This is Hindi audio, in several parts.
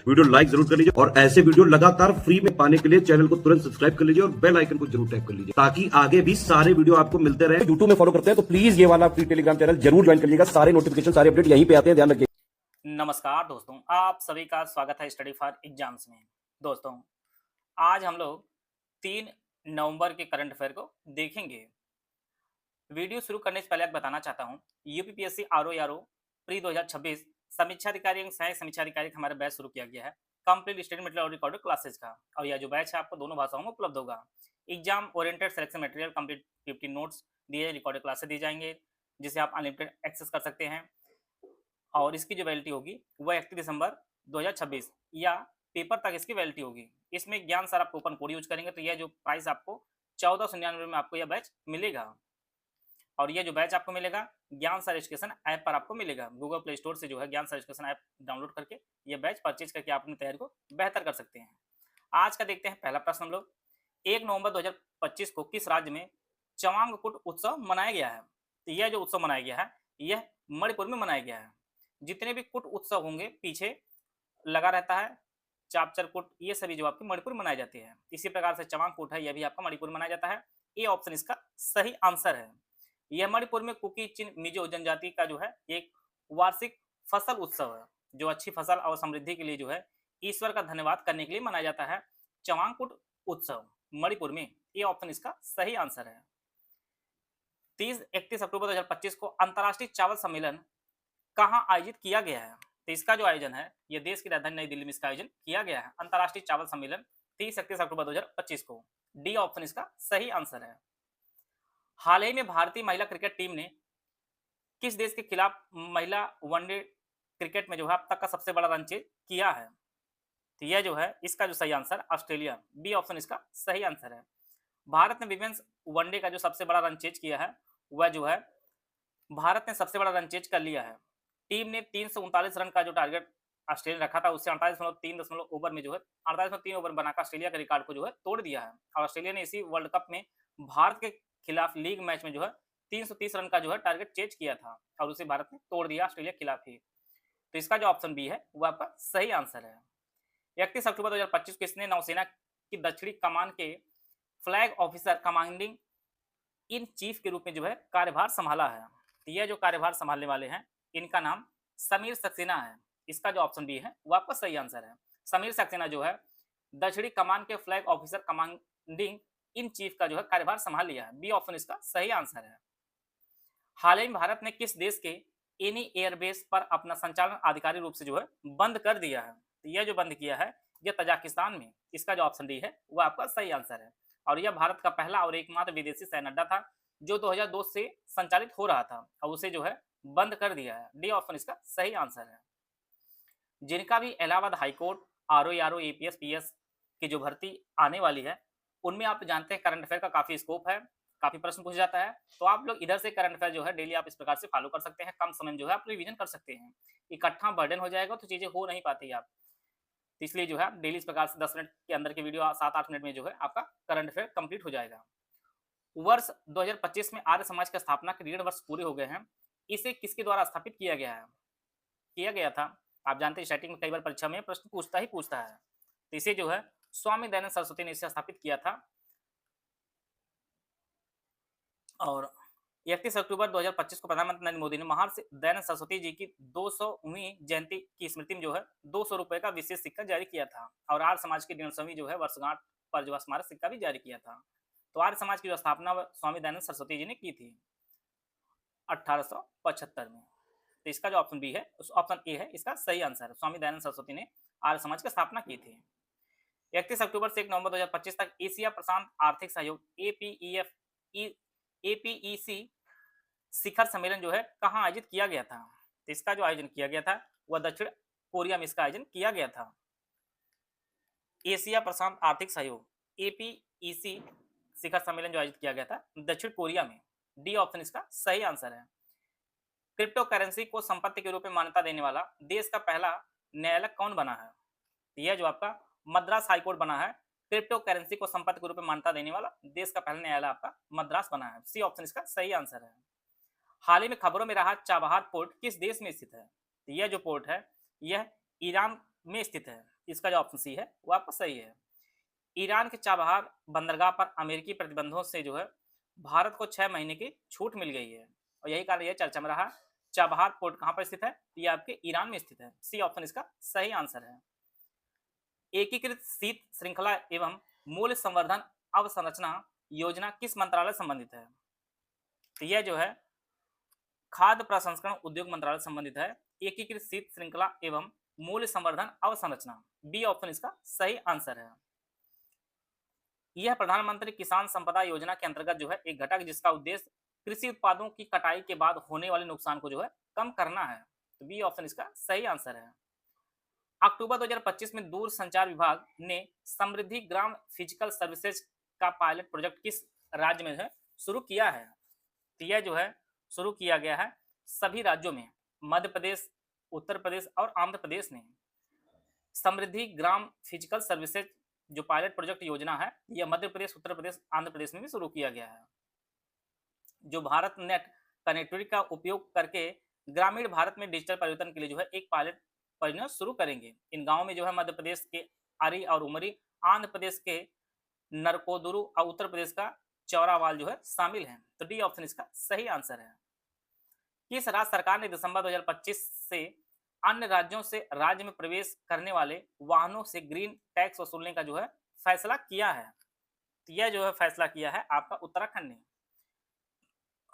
वीडियो लाइक जरूर कर लीजिए और ऐसे वीडियो लगातार फ्री में पाने के लिए चैनल को तुरंत सब्सक्राइब कर लीजिए और बेल आइकन को जरूर टैप कर लीजिए ताकि आगे भी सारे वीडियो आपको मिलते रहे। यूट्यूब में फॉलो करते हैं तो प्लीज ये वाला फ्री टेलीग्राम चैनल जरूर ज्वाइन कर लीजिएगा। सारे नोटिफिकेशन सारे अपडेट यहीं पे आते हैं, ध्यान रखिए। नमस्कार दोस्तों, आप सभी का स्वागत है स्टडी फॉर एग्जाम्स में। दोस्तों, आज हम लोग 3 नवंबर के करंट अफेयर को देखेंगे। वीडियो शुरू करने से पहले आप बताना चाहता हूं, यूपीपीएससी आरओ प्री 2026 समीक्षा अधिकारी एवं सहायक समीक्षा अधिकारी का हमारा बैच शुरू किया गया है। कंप्लीट स्टडी मटेरियल और रिकॉर्डेड क्लासेस का, और यह जो बैच है आपको दोनों भाषाओं में उपलब्ध होगा। Exam oriented selection material complete 50 notes दिए, रिकॉर्डेड क्लासेस दिए जाएंगे जिसे आप अनलिमिटेड एक्सेस कर सकते हैं। और इसकी जो वैलिडिटी होगी वह 31 दिसंबर 2026 या पेपर तक इसकी वैलिडिटी होगी। इसमें ज्ञान सर आप कूपन कोड यूज करेंगे तो यह जो प्राइस आपको 1499 में आपको यह बैच मिलेगा। और यह जो बैच आपको मिलेगा ज्ञान सर एजुकेशन ऐप पर आपको मिलेगा। गूगल प्ले स्टोर से जो है ज्ञान सर एजुकेशन ऐप डाउनलोड करके यह बैच परचेज करके आप अपनी तैयारी को बेहतर कर सकते हैं। आज का देखते हैं पहला प्रश्न हम लोग। 1 नवंबर 2025 को किस राज्य में चवांगकुट उत्सव मनाया गया है? तो यह जो उत्सव मनाया गया है यह मणिपुर में मनाया गया है। जितने भी कुट उत्सव होंगे पीछे लगा रहता है, चापचर कुट, ये सभी जो आपके मणिपुर में मनाए जाते हैं। इसी प्रकार से चवांग कुट है, यह भी आपका मणिपुर में मनाया जाता है। ए ऑप्शन इसका सही आंसर है। यह मणिपुर में कुकी चिन मिजो जनजाति का जो है एक वार्षिक फसल उत्सव है, जो अच्छी फसल और समृद्धि के लिए जो है ईश्वर का धन्यवाद करने के लिए मनाया जाता है। चवांग कुट उत्सव मणिपुर में, ये ऑप्शन इसका सही आंसर है। 31 अक्टूबर 2025 को अंतर्राष्ट्रीय चावल सम्मेलन कहाँ आयोजित किया गया है? तो इसका जो आयोजन है यह देश की राजधानी नई दिल्ली में इसका आयोजन किया गया है। अंतर्राष्ट्रीय चावल सम्मेलन 31 अक्टूबर 2025 को। डी ऑप्शन इसका सही आंसर है। हाल ही में भारतीय महिला क्रिकेट टीम ने किस देश के खिलाफ महिला वनडे क्रिकेट में जो है अब तक का सबसे बड़ा रन चेज किया है? तो यह जो है इसका जो सही आंसर ऑस्ट्रेलिया, बी ऑप्शन इसका सही आंसर है। भारत ने विमेंस वनडे का जो सबसे बड़ा रन चेज किया है वह जो है भारत ने सबसे बड़ा रन चेज कर लिया है। टीम ने 339 रन का जो टारगेट ऑस्ट्रेलिया ने रखा था उससे 38.3 ओवर में जो है 38.3 ओवर बनाकर ऑस्ट्रेलिया के रिकॉर्ड को जो है तोड़ दिया है। और ऑस्ट्रेलिया ने इसी वर्ल्ड कप में भारत के खिलाफ लीग मैच में जो है 330 रन का जो है टारगेट चेज किया था और उसे भारत ने तोड़ दिया ऑस्ट्रेलिया के खिलाफ ही। तो इसका जो ऑप्शन बी है वो आपका सही आंसर है। 31 अक्टूबर 2025 को इसने नौसेना की दक्षिणी कमान के flag officer commanding in chief के रूप में जो है कार्यभार संभाला है। तो यह जो कार्यभार संभालने वाले हैं इनका नाम समीर सक्सेना है। इसका जो ऑप्शन बी है वो आपका सही आंसर है। समीर सक्सेना जो है दक्षिणी कमान के flag officer commanding in chief का जो है कार्यभार संभाल लिया है। बी ऑप्शन इसका सही आंसर है। हाल ही में भारत ने किस देश के एनी एयरबेस पर अपना संचालन आधिकारिक रूप से जो है बंद कर दिया है? तो यह जो बंद किया है यह तजाकिस्तान में। इसका जो ऑप्शन डी है वह आपका सही आंसर है। और यह भारत का पहला और एकमात्र विदेशी सैन्य अड्डा था जो 2002 से संचालित हो रहा था और उसे जो है बंद कर दिया है। डी ऑप्शन इसका सही आंसर है। जिनका भी Allahabad high court RO APS PS की जो भर्ती आने वाली है उनमें आप जानते हैं करंट अफेयर का काफी स्कोप है, काफी प्रश्न पूछा जाता है। तो आप लोग इधर से करंट अफेयर जो है डेली आप इस प्रकार से फॉलो कर सकते हैं। कम समय में जो है आप रिवीजन कर सकते हैं। इकट्ठा बर्डन हो जाएगा तो चीजें हो नहीं पाती आप, तो इसलिए जो है आप डेली इस प्रकार से 10 मिनट के अंदर की वीडियो 7-8 मिनट में जो है आपका करंट अफेयर कंप्लीट हो जाएगा। वर्ष 2025 में आर्य समाज की स्थापना के 1.5 वर्ष पूरे हो गए हैं। इसे किसके द्वारा स्थापित किया गया है? किया गया था, आप जानते हैं स्टार्टिंग में कई बार परीक्षा में प्रश्न पूछता है। तो इसे जो है स्वामी दयानंद सरस्वती ने इसे स्थापित किया था। और 31 अक्टूबर 2025 को प्रधानमंत्री नरेंद्र मोदी ने महर्षि दयानंद सरस्वती जी की 200वीं जयंती की स्मृति में जो है 200 रुपए का विशेष सिक्का जारी किया था। और आर्य समाज की 150वीं जो है वर्षगांठ पर जो स्मारक सिक्का भी जारी किया था। तो आर्य समाज की जो स्थापना स्वामी दयानंद सरस्वती जी ने की थी 1875 में। तो इसका जो ऑप्शन बी है ऑप्शन ए है इसका सही आंसर है। स्वामी दयानंद सरस्वती ने आर्य समाज की स्थापना की थी। 31 अक्टूबर से 1 नवंबर 2025 तक एशिया प्रशांत आर्थिक सहयोग एपीईसी शिखर सम्मेलन जो है कहाँ आयोजित किया गया था? तो इसका जो आयोजन किया गया था वह दक्षिण कोरिया में इसका आयोजन किया गया था। एशिया प्रशांत आर्थिक सहयोग एपीईसी शिखर सम्मेलन जो आयोजित किया गया था दक्षिण कोरिया में। डी ऑप्शन इसका सही आंसर है। क्रिप्टो करेंसी को संपत्ति के रूप में मान्यता देने वाला देश का पहला न्यायालय कौन बना है? यह जो आपका मद्रास हाईकोर्ट बना है। क्रिप्टो करेंसी को संपत्ति के रूप में मान्यता देने वाला देश का पहला न्यायालय आपका मद्रास बना है। सी ऑप्शन इसका सही आंसर है। हाल ही में खबरों में रहा चाबहार पोर्ट किस देश में स्थित है? यह जो पोर्ट है यह ईरान में स्थित है। इसका जो ऑप्शन सी है वो आपका सही है। ईरान के चाबहार बंदरगाह पर अमेरिकी प्रतिबंधों से जो है भारत को 6 महीने की छूट मिल गई है और यही कारण यह चर्चा में रहा। चाबहार पोर्ट कहां पर स्थित है? ये आपके ईरान में स्थित है। सी ऑप्शन इसका सही आंसर है। एकीकृत शीत श्रृंखला एवं मूल्य संवर्धन अवसंरचना योजना किस मंत्रालय से संबंधित है? तो यह जो है खाद्य प्रसंस्करण उद्योग मंत्रालय से संबंधित है। एकीकृत शीत श्रृंखला एवं मूल्य संवर्धन अवसंरचना, बी ऑप्शन इसका सही आंसर है। यह प्रधानमंत्री किसान संपदा योजना के अंतर्गत जो है एक घटक जिसका उद्देश्य कृषि उत्पादों की कटाई के बाद होने वाले नुकसान को जो है कम करना है। तो बी ऑप्शन इसका सही आंसर है। अक्टूबर 2025 में दूरसंचार विभाग ने समृद्धि ग्राम फिजिकल सर्विसेज का पायलट प्रोजेक्ट किस राज्य में है शुरू किया है? तो यह जो है शुरू किया गया है सभी राज्यों में, मध्य प्रदेश, उत्तर प्रदेश और आंध्र प्रदेश ने। समृद्धि ग्राम फिजिकल सर्विसेज जो पायलट प्रोजेक्ट योजना है यह मध्य प्रदेश, उत्तर प्रदेश, आंध्र प्रदेश में भी शुरू किया गया है। जो भारत नेट कनेक्टिविटी का उपयोग करके ग्रामीण भारत में डिजिटल परिवर्तन के लिए जो है एक पायलट परियोजना शुरू करेंगे। इन गांवों में जो है मध्य प्रदेश के अरी और उमरी, आंध्र प्रदेश के नरकोदुरु और उत्तर प्रदेश का चौरावाल जो है शामिल हैं। तो डी ऑप्शन इसका सही आंसर है। किस राज्य सरकार ने दिसंबर 2025 से अन्य राज्यों से राज्य में प्रवेश करने वाले वाहनों से ग्रीन टैक्स वसूलने का जो है फैसला किया है? तो यह जो है फैसला किया है आपका उत्तराखंड ने।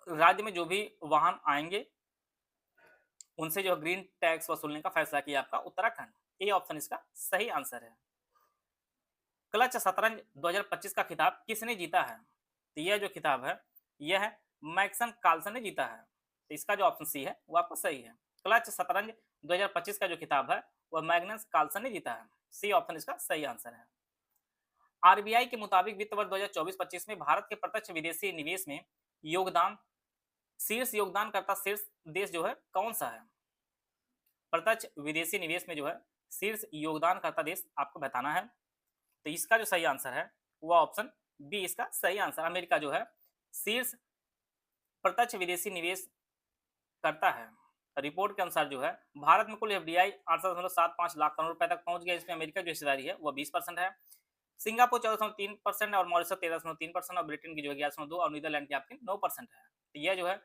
राज्य में जो भी वाहन आएंगे उनसे जो ग्रीन टैक्स वसूलने का फैसला किया आपका उत्तराखंड। ए ऑप्शन इसका सही आंसर है। क्लच शतरंज 2025 का खिताब किसने जीता है? तो यह जो खिताब है यह मैक्सन कार्लसन ने जीता है। तो इसका जो ऑप्शन सी है वो आपका सही है। क्लच शतरंज 2025 का जो खिताब है वह मैग्नस कार्लसन ने जीता है। सी ऑप्शन इसका सही आंसर है। आरबीआई के मुताबिक वित्त वर्ष 2024-25 में भारत के प्रत्यक्ष विदेशी निवेश में योगदान योगदानकर्ता शीर्ष देश जो है कौन सा है? प्रत्यक्ष विदेशी निवेश में जो है शीर्ष योगदानकर्ता देश आपको बताना है। तो इसका जो सही आंसर है वह ऑप्शन बी इसका सही आंसर। अमेरिका जो है शीर्ष प्रत्यक्ष विदेशी निवेश करता है। रिपोर्ट के अनुसार जो है भारत में कुल एफडीआई 8.75 लाख करोड़ रुपए तक पहुंच गया। इसमें अमेरिका की हिस्सेदारी है वह 20% है। सिंगापुर 14.3% और मॉरिशस 13.3% और ब्रिटेन की जो है 11.2 और नीदरलैंड की आपकी 9% है। तो यह जो है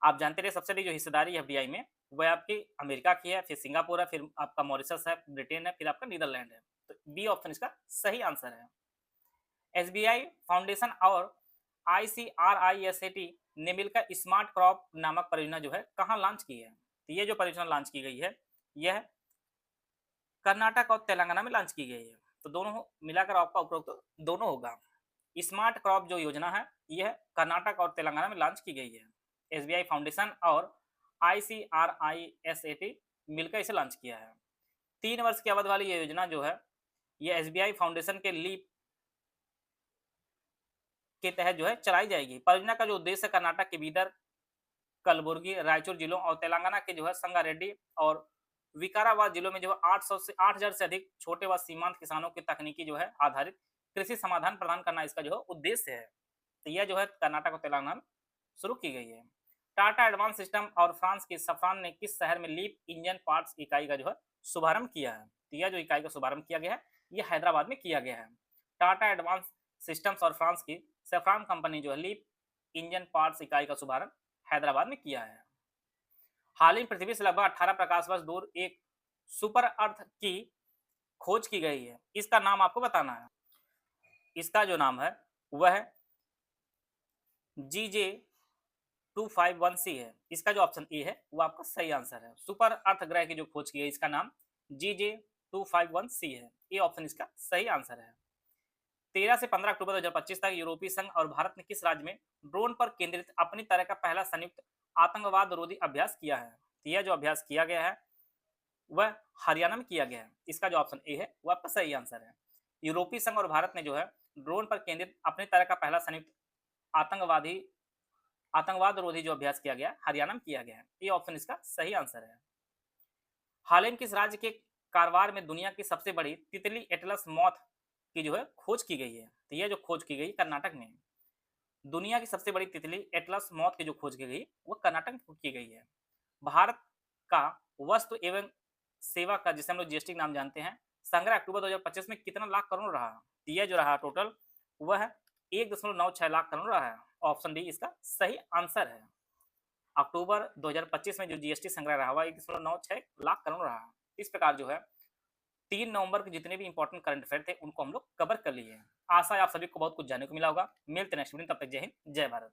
आप जानते रहे सबसे बड़ी जो हिस्सेदारी है एफडीआई में वह आपकी अमेरिका की है, फिर सिंगापुर है, फिर आपका मॉरिशस है, ब्रिटेन है, फिर आपका नीदरलैंड है। तो बी ऑप्शन इसका सही आंसर है। एसबीआई फाउंडेशन और आईसीआरआईएसएटी ने मिलकर स्मार्ट क्रॉप नामक परियोजना जो है कहां लॉन्च की है? तो ये जो परियोजना लॉन्च की गई है यह कर्नाटक और तेलंगाना में लॉन्च की गई है। तो दोनों मिलाकर आपका उपरोक्त दोनों होगा। स्मार्ट क्रॉप जो योजना है यह कर्नाटक और तेलंगाना में लॉन्च की गई है। एसबीआई फाउंडेशन और आईसीआरआईएसएटी मिलकर इसे लॉन्च किया है। 3 वर्ष की अवधि वाली ये योजना जो है ये एसबीआई फाउंडेशन के लीप के तहत जो है चलाई जाएगी। परियोजना का जो उद्देश्य है कर्नाटक के बीदर, कलबुर्गी, रायचूर जिलों और तेलंगाना के जो है संगारेड्डी और विकाराबाद जिलों में जो है 8,000 से अधिक छोटे व सीमांत किसानों की तकनीकी जो है आधारित कृषि समाधान प्रदान करना इसका जो है उद्देश्य है। तो यह जो है कर्नाटक और तेलंगाना में शुरू की गई है। टाटा एडवांस सिस्टम और फ्रांस की सफ्रान ने किस शहर में लीप इंजन पार्ट्स इकाई का जो है शुभारंभ किया है? तो यह जो इकाई का शुभारंभ किया गया है यह हैदराबाद में किया गया है। टाटा एडवांस सिस्टम्स और फ्रांस की सफ्रान कंपनी जो है लीप इंजन पार्ट्स इकाई का शुभारंभ हैदराबाद में किया है। हाल ही में पृथ्वी से लगभग 18 प्रकाश वर्ष दूर एक सुपर अर्थ की खोज की गई है। इसका नाम आपको बताना है। इसका जो नाम है वह GJ251c है। इसका जो ऑप्शन ए है वो आपका सही आंसर है। सुपर अर्थ ग्रह की जो खोज की है इसका नाम GJ251c है। ये ऑप्शन इसका सही आंसर है। 13 से 15 अक्टूबर 2025 तक यूरोपीय संघ और भारत ने किस राज्य में ड्रोन पर केंद्रित अपनी तरह का पहला संयुक्त आतंकवाद रोधी अभ्यास किया है? यह जो अभ्यास किया गया है वह हरियाणा में किया गया है। इसका जो ऑप्शन ए है वह आपका सही आंसर है। यूरोपीय संघ और भारत ने जो है ड्रोन पर केंद्रित अपनी तरह का पहला संयुक्त आतंकवाद रोधी जो अभ्यास किया गया हरियाणा में किया गया है। ये ऑप्शन इसका सही आंसर है। हाल ही में किस राज्य के कारवार में दुनिया की सबसे बड़ी तितली एटलस मॉथ की जो है खोज की गई है? तो यह जो खोज की गई कर्नाटक में। दुनिया की सबसे बड़ी तितली एटलस मॉथ की जो खोज की गई वो कर्नाटक में की गई है। भारत का वस्तु एवं सेवा का जिसे हम लोग जीएसटी नाम जानते हैं संग्रह अक्टूबर 2025 में कितना लाख करोड़ रहा? तो यह जो रहा टोटल वह 1.96 लाख करोड़ रहा है। ऑप्शन डी इसका सही आंसर है। अक्टूबर 2025 में जो जीएसटी संग्रह रहा हुआ 1.96 लाख करोड़ रहा। इस प्रकार जो है 3 नवंबर के जितने भी इंपॉर्टेंट करंट अफेयर थे उनको हम लोग कवर कर लिए हैं। आशा है आप सभी को बहुत कुछ जानने को मिला होगा। मिलते हैं नेक्स्ट वीडियो, तब तक जय हिंद, जय भारत।